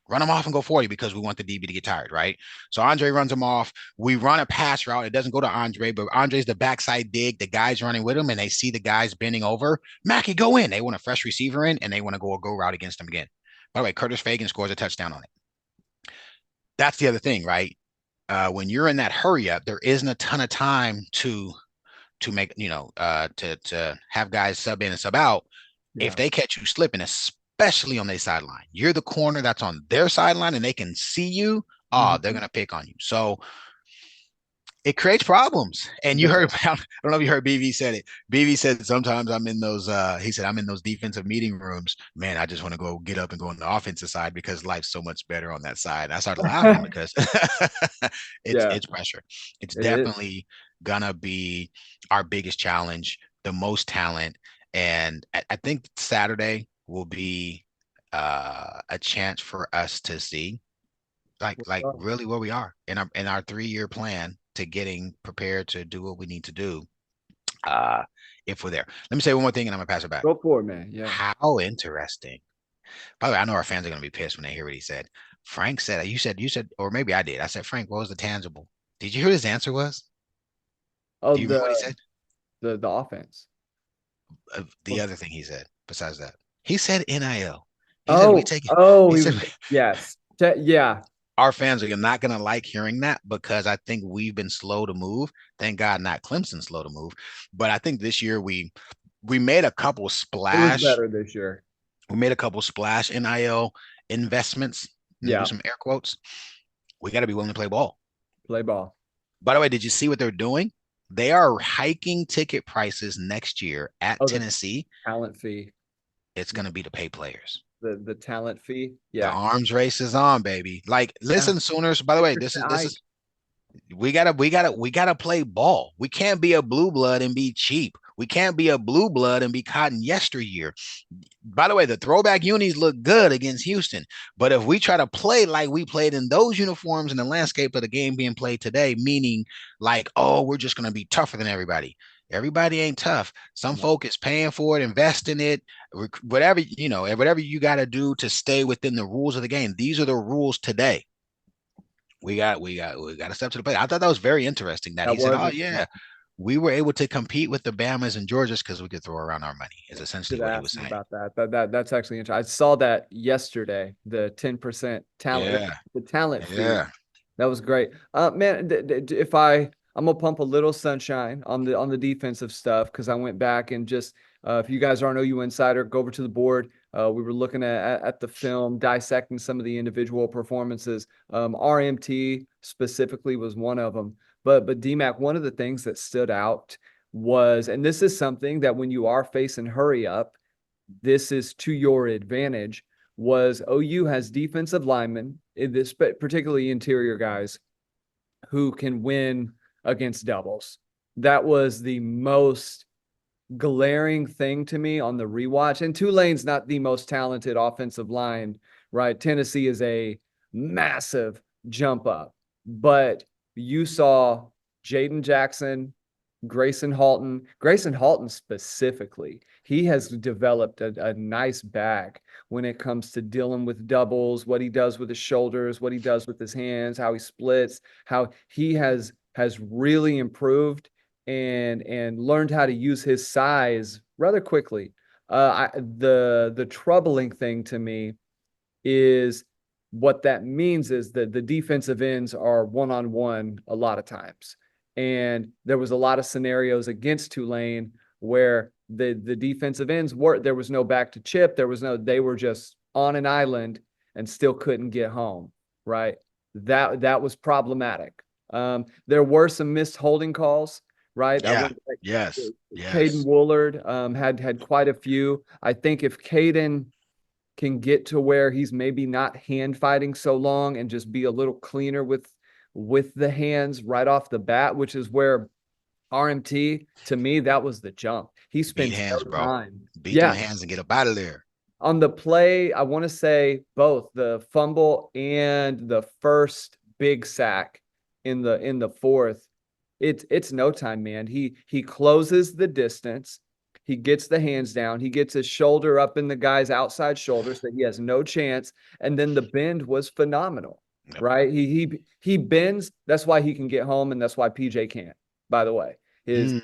Run them off and go 40 because we want the DB to get tired, right? So Andre runs them off. We run a pass route. It doesn't go to Andre, but Andre's the backside dig. The guy's running with him, and they see the guys bending over. Mackey, go in. They want a fresh receiver in, and they want to go a go route against them again. By the way, Curtis Fagan scores a touchdown on it. That's the other thing, right? When you're in that hurry up, there isn't a ton of time to make, to have guys sub in and sub out. Yeah. If they catch you slipping, especially on their sideline, you're the corner that's on their sideline and they can see you. They're going to pick on you. So it creates problems. And you heard, I don't know if you heard BV said it. BV said sometimes I'm in those, he said, I'm in those defensive meeting rooms. Man, I just want to go get up and go on the offensive side because life's so much better on that side. I started laughing because it's pressure. It's definitely gonna be our biggest challenge, the most talent. And I think Saturday will be a chance for us to see like really where we are in our 3-year plan to getting prepared to do what we need to do if we're there. Let me say one more thing and I'm gonna pass it back. Go for it, man. Yeah. How interesting. By the way, I know our fans are gonna be pissed when they hear what he said. Frank said, you said, or maybe I did. I said, Frank, what was the tangible? Did you hear what his answer was? Oh, do you remember what he said? The offense. The other thing he said, besides that, he said NIL. Yes. Yeah. Our fans are not going to like hearing that because I think we've been slow to move. Thank God not Clemson slow to move. But I think this year we made a couple splash. It was better this year. We made a couple splash NIL investments. Do some air quotes. We got to be willing to play ball. Play ball. By the way, did you see what they're doing? They are hiking ticket prices next year at Tennessee. Talent fee. It's going to be to pay players. The talent fee. Yeah. The arms race is on, baby. Like, listen, Sooners. By the way, this is we gotta play ball. We can't be a blue blood and be cheap. We can't be a blue blood and be caught in yesteryear. By the way, the throwback unis look good against Houston, but if we try to play like we played in those uniforms in the landscape of the game being played today, meaning like, we're just going to be tougher than everybody. Everybody ain't tough. Some folk is paying for it, invest in it, whatever you got to do to stay within the rules of the game. These are the rules today. We got to step to the plate. I thought that was very interesting that he said, we were able to compete with the Bamas and Georgias because we could throw around our money is essentially what he was saying. About that's actually interesting. I saw that yesterday, the 10% talent, the talent fee. Yeah. That was great. Man, if I'm gonna pump a little sunshine on the defensive stuff because I went back and just if you guys aren't OU Insider, go over to the board. We were looking at the film, dissecting some of the individual performances. RMT specifically was one of them. But DMAC, one of the things that stood out was, and this is something that when you are facing hurry up, this is to your advantage, was OU has defensive linemen, in this particularly interior guys, who can win against doubles. That was the most glaring thing to me on the rewatch. And Tulane's not the most talented offensive line, right? Tennessee is a massive jump up, but you saw Jaden Jackson, Grayson Halton specifically, he has developed a nice bag when it comes to dealing with doubles, what he does with his shoulders, what he does with his hands, how he splits, how he has really improved and learned how to use his size rather quickly. The troubling thing to me is what that means is that the defensive ends are one-on-one a lot of times. And there was a lot of scenarios against Tulane where the defensive ends there was no back to chip. They were just on an island and still couldn't get home, right? That was problematic. There were some missed holding calls, right? Yeah. Yes. Caden Woolard had quite a few. I think if Caden can get to where he's maybe not hand fighting so long and just be a little cleaner with the hands right off the bat, which is where RMT, to me, that was the jump. He spent hands, no time. Beat them hands and get up out of there. On the play, I want to say both the fumble and the first big sack in the fourth. It's no time, man. He closes the distance. He gets the hands down. He gets his shoulder up in the guy's outside shoulder so he has no chance. And then the bend was phenomenal, right? He bends. That's why he can get home, and that's why PJ can't, by the way. His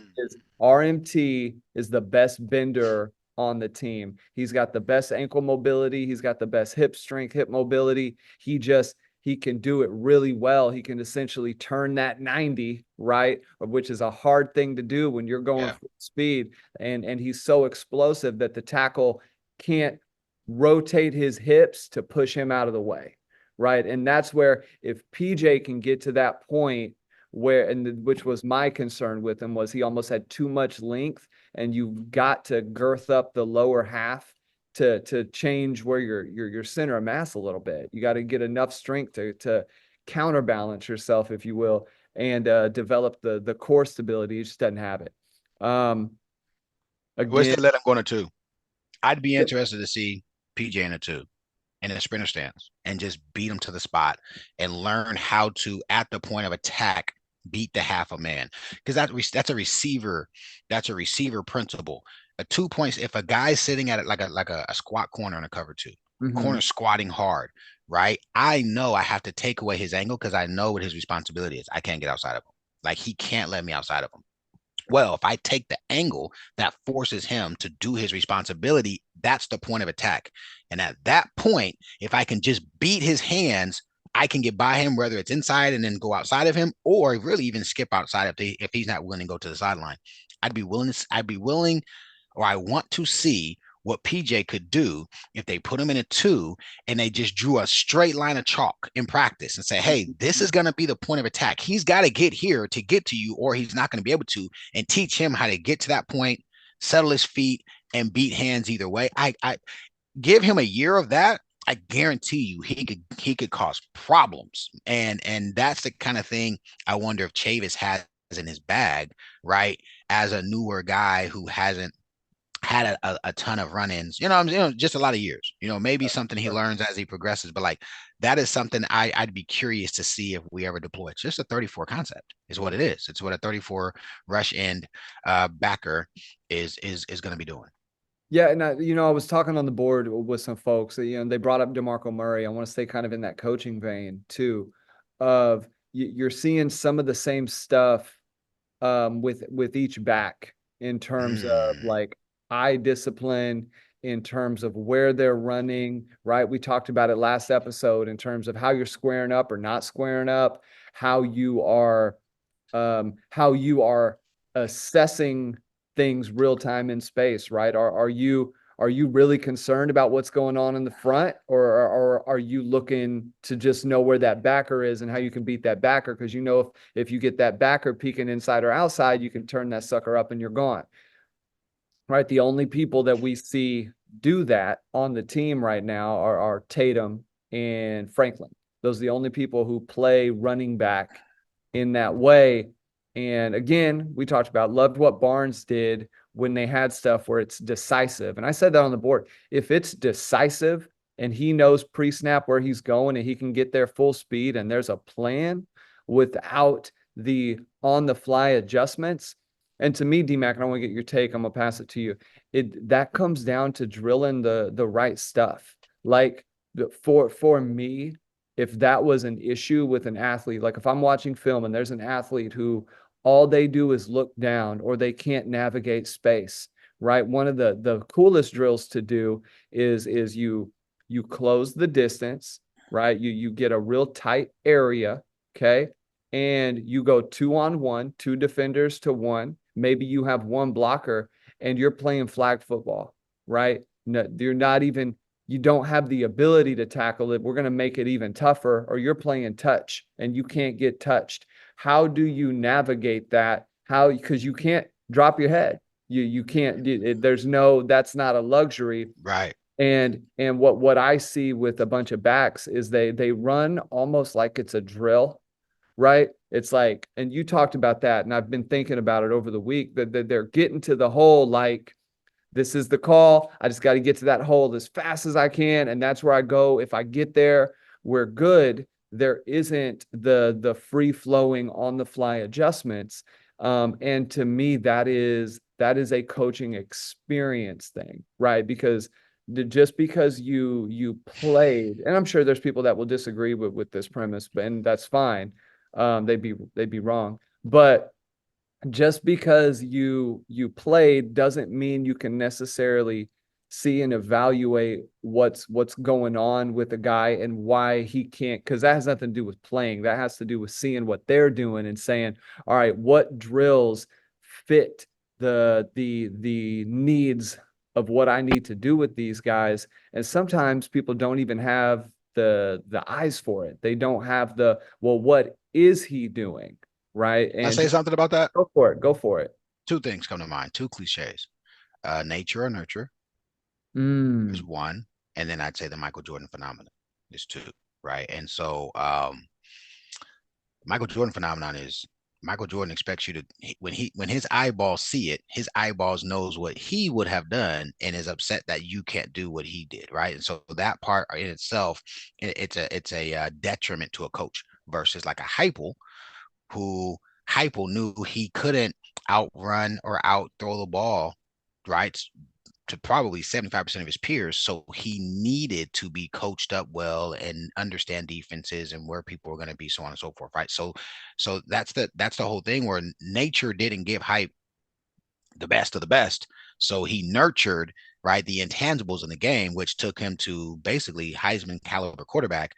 RMT is the best bender on the team. He's got the best ankle mobility. He's got the best hip strength, hip mobility. He can do it really well. He can essentially turn that 90, right? Which is a hard thing to do when you're going full speed. And he's so explosive that the tackle can't rotate his hips to push him out of the way, right? And that's where if PJ can get to that point which was my concern with him, was he almost had too much length, and you've got to girth up the lower half to change where your center of mass a little bit. You got to get enough strength to counterbalance yourself, if you will, and develop the core stability. He just doesn't have it. Again, what's to let him go in a 2? I'd be interested to see PJ in a 2 in a sprinter stance and just beat him to the spot and learn how to, at the point of attack, beat the half a man, because that's a receiver principle. A 2 points, if a guy's sitting at it like a squat corner in a cover 2, corner squatting hard, right? I know I have to take away his angle because I know what his responsibility is. I can't get outside of him. Like, he can't let me outside of him. Well, if I take the angle that forces him to do his responsibility, that's the point of attack. And at that point, if I can just beat his hands, I can get by him, whether it's inside and then go outside of him, or really even skip outside if he's not willing to go to the sideline. I'd be willing, or I want to see what PJ could do if they put him in a 2 and they just drew a straight line of chalk in practice and say, hey, this is going to be the point of attack. He's got to get here to get to you, or he's not going to be able to, and teach him how to get to that point, settle his feet, and beat hands either way. I give him a year of that. I guarantee you he could cause problems. And that's the kind of thing I wonder if Chavis has in his bag, right? As a newer guy who hasn't had a ton of run-ins, just a lot of years, maybe something he learns as he progresses, but like, that is something I'd be curious to see if we ever deploy. It's just a 34 concept is what it is. It's what a 34 rush end backer is going to be doing. Yeah, and I was talking on the board with some folks. They brought up DeMarco Murray. I want to stay kind of in that coaching vein too, of you're seeing some of the same stuff with each back in terms of like eye discipline, in terms of where they're running. Right, we talked about it last episode in terms of how you're squaring up or not squaring up, how you are assessing things real time in space, right? Are you really concerned about what's going on in the front, or are you looking to just know where that backer is and how you can beat that backer? Because if you get that backer peeking inside or outside, you can turn that sucker up and you're gone, right? The only people that we see do that on the team right now are Tatum and Franklin. Those are the only people who play running back in that way. And again, we talked about, loved what Barnes did when they had stuff where it's decisive. And I said that on the board. If it's decisive and he knows pre-snap where he's going and he can get there full speed and there's a plan without the on-the-fly adjustments, And to me, D-Mac, and I want to get your take, I'm gonna pass it to you. That comes down to drilling the right stuff. Like for me, if that was an issue with an athlete, like if I'm watching film and there's an athlete who all they do is look down or they can't navigate space, right? One of the coolest drills to do is you close the distance, right? You get a real tight area, okay? And you go 2-on-1, two defenders to one. Maybe you have one blocker and you're playing flag football, right? No, you're not even, you don't have the ability to tackle it. We're going to make it even tougher, or you're playing touch and you can't get touched. How do you navigate that? How, because you can't drop your head. You can't, there's no, that's not a luxury. Right. And what I see with a bunch of backs is they run almost like it's a drill, right? It's like, and you talked about that, and I've been thinking about it over the week, that they're getting to the hole like, this is the call. I just got to get to that hole as fast as I can, and that's where I go. If I get there, we're good. There isn't the free flowing on the fly adjustments. And to me, that is a coaching experience thing, right? Because just because you played, and I'm sure there's people that will disagree with this premise, and that's fine. They'd be wrong, but just because you played doesn't mean you can necessarily see and evaluate what's going on with a guy and why he can't, because that has nothing to do with playing. That has to do with seeing what they're doing and saying, all right, what drills fit the needs of what I need to do with these guys. And sometimes people don't even have the eyes for it. They don't have well, what is he doing? Right. And I say something about that. Go for it. Go for it. Two things come to mind, two cliches. Nature or nurture is one. And then I'd say the Michael Jordan phenomenon is two. Right. And so Michael Jordan phenomenon is Michael Jordan expects you to, when his eyeballs see it, his eyeballs knows what he would have done and is upset that you can't do what he did. Right. And so that part in itself, it's a detriment to a coach versus like a Heupel, who Heupel knew he couldn't outrun or out throw the ball, right, to probably 75% of his peers. So he needed to be coached up well and understand defenses and where people are going to be, so on and so forth, right? So that's the whole thing, where nature didn't give Hype the best of the best. So he nurtured, right, the intangibles in the game, which took him to basically Heisman caliber quarterback,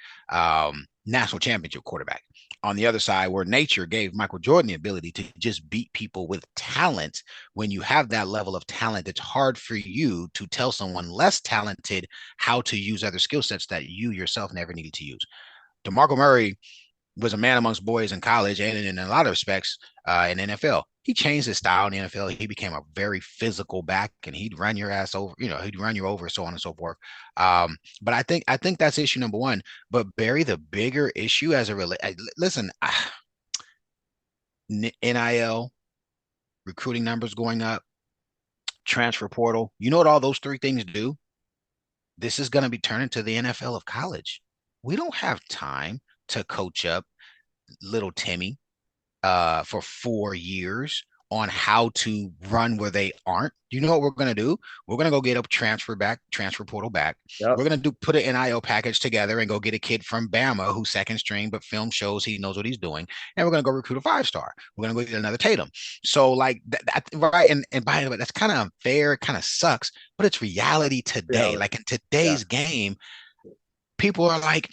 national championship quarterback. On the other side, where nature gave Michael Jordan the ability to just beat people with talent. When you have that level of talent, it's hard for you to tell someone less talented how to use other skill sets that you yourself never needed to use. DeMarco Murray was a man amongst boys in college and in a lot of respects in the NFL. He changed his style in the NFL. He became a very physical back, and he'd run your ass over, he'd run you over, so on and so forth. But I think that's issue number one. But Barry, the bigger issue as a listen, NIL, recruiting numbers going up, transfer portal. You know what all those three things do? This is going to be turned into the NFL of college. We don't have time to coach up little Timmy for 4 years on how to run where they aren't. You know what we're going to do? We're going to go get a transfer portal back. Yep. We're going to put an NIL package together and go get a kid from Bama who's second string, but film shows he knows what he's doing. And we're going to go recruit a 5-star. We're going to go get another Tatum. So like that right. And by the way, that's kind of unfair. It kind of sucks, but it's reality today. Like in today's game, people are like,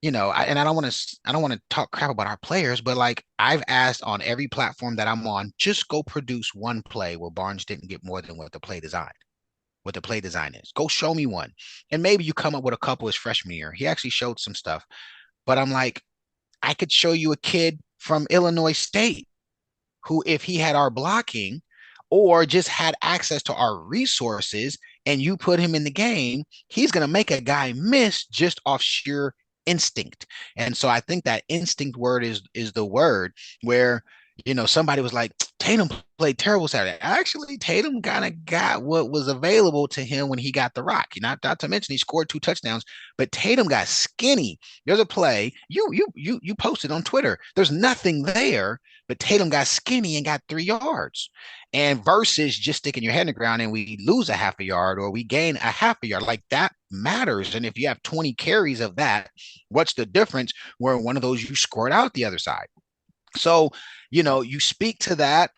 I don't want to talk crap about our players, but like I've asked on every platform that I'm on, just go produce one play where Barnes didn't get more than what the play design is. Go show me one. And maybe you come up with a couple his freshman year. He actually showed some stuff, but I'm like, I could show you a kid from Illinois State who, if he had our blocking or just had access to our resources and you put him in the game, he's going to make a guy miss just off sheer instinct. And so I think that instinct word is the word where, somebody was like, Tatum played terrible Saturday. Actually, Tatum kind of got what was available to him when he got the rock. Not to mention he scored 2 touchdowns, but Tatum got skinny. There's a play you posted on Twitter. There's nothing there, but Tatum got skinny and got 3 yards. And versus just sticking your head in the ground and we lose a half a yard or we gain a half a yard, like that matters. And if you have 20 carries of that, what's the difference where one of those you scored out the other side? So, you speak to that.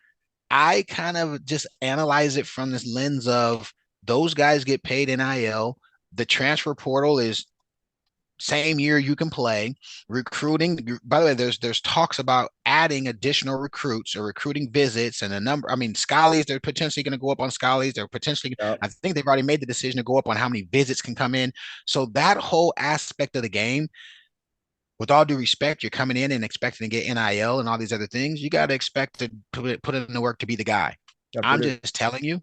I kind of just analyze it from this lens of those guys get paid NIL. The transfer portal is same year you can play. Recruiting, by the way, there's talks about adding additional recruits or recruiting visits and a number. I mean, Schollies, they're potentially going to go up on Schollies. They're potentially, I think they've already made the decision to go up on how many visits can come in. So that whole aspect of the game, with all due respect, you're coming in and expecting to get NIL and all these other things. You got to expect to put in the work to be the guy. I'm just telling you,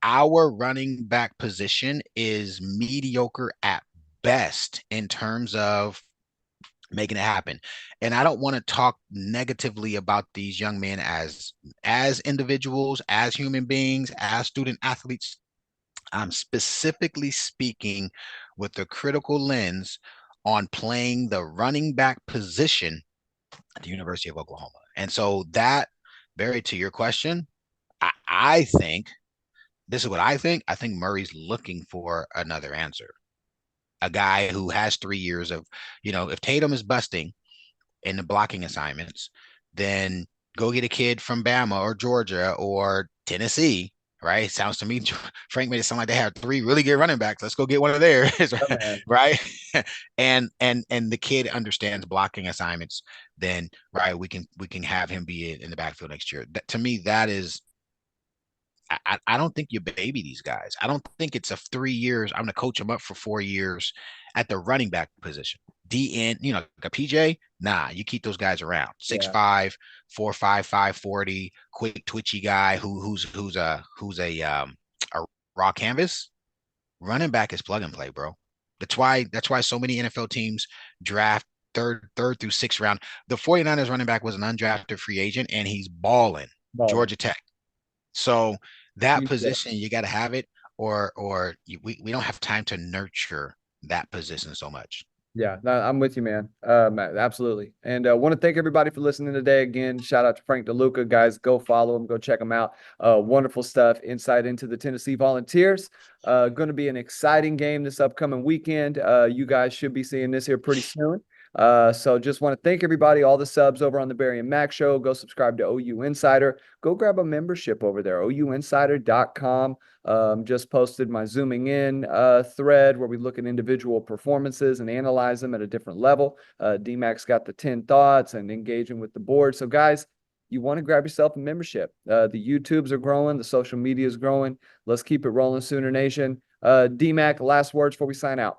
our running back position is mediocre at best in terms of making it happen. And I don't want to talk negatively about these young men as individuals, as human beings, as student athletes. I'm specifically speaking with a critical lens on playing the running back position at the University of Oklahoma. And so that, Barry, to your question, I think this is what I think. I think Murray's looking for another answer. A guy who has 3 years of, if Tatum is busting in the blocking assignments, then go get a kid from Bama or Georgia or Tennessee, right? Sounds to me, Frank made it sound like they have 3 really good running backs. Let's go get one of theirs, right? and the kid understands blocking assignments. Then, right, we can have him be in the backfield next year. To me, that is. I don't think you baby these guys. I don't think it's a 3 years. I'm going to coach them up for 4 years at the running back position. DN, like a PJ, nah, you keep those guys around. 6'5", 4'5", 540, quick, twitchy guy who's a raw canvas. Running back is plug and play, bro. That's why so many NFL teams draft third through 6th round. The 49ers running back was an undrafted free agent, and he's balling. Georgia Tech. So that position, you got to have it, or we don't have time to nurture that position so much. Yeah, no, I'm with you, man. Absolutely. And I want to thank everybody for listening today. Again, shout out to Frank DeLuca. Guys, go follow him. Go check him out. Wonderful stuff. Insight into the Tennessee Volunteers. Going to be an exciting game this upcoming weekend. You guys should be seeing this here pretty soon. So just want to thank everybody, all the subs over on the Barry and Mack Show. Go subscribe to OU Insider. Go grab a membership over there, ouinsider.com. Just posted my Zooming In thread where we look at individual performances and analyze them at a different level. D-Mac's got the 10 thoughts and engaging with the board. So guys, you want to grab yourself a membership. The YouTubes are growing. The social media is growing. Let's keep it rolling, Sooner Nation. D-Mac, last words before we sign out.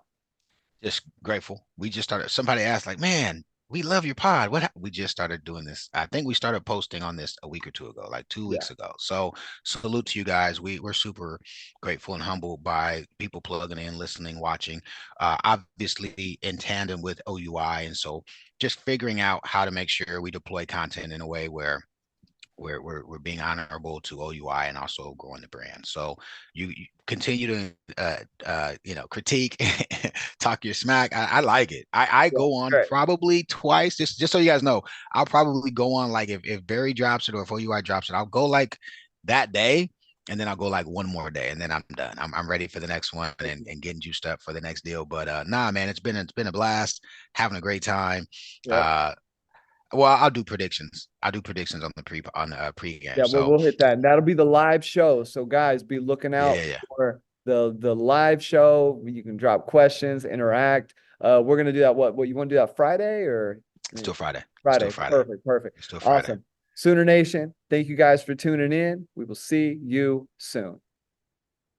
Just grateful. We just started. Somebody asked, like, man, we love your pod. We just started doing this. I think we started posting on this a week or two ago, like 2 weeks ago. So salute to you guys. We're super grateful and humbled by people plugging in, listening, watching, obviously in tandem with OUI. And so just figuring out how to make sure we deploy content in a way where we're being honorable to OUI and also growing the brand. So you continue to critique, talk your smack. I like it. I go on probably twice, just so you guys know. I'll probably go on, like, if Barry drops it or if OUI drops it, I'll go like that day, and then I'll go like one more day, and then I'm done. I'm ready for the next one and getting juiced up for the next deal. But nah, man, it's been a blast, having a great time. Well, I'll do predictions. I'll do predictions on the pregame. Yeah, well, we'll hit that. And that'll be the live show. So guys, be looking out for the live show. You can drop questions, interact. We're gonna do that. What you want to do that Friday or? Let's do Friday. Friday. Perfect. Let's do Friday. Awesome. Sooner Nation, thank you guys for tuning in. We will see you soon.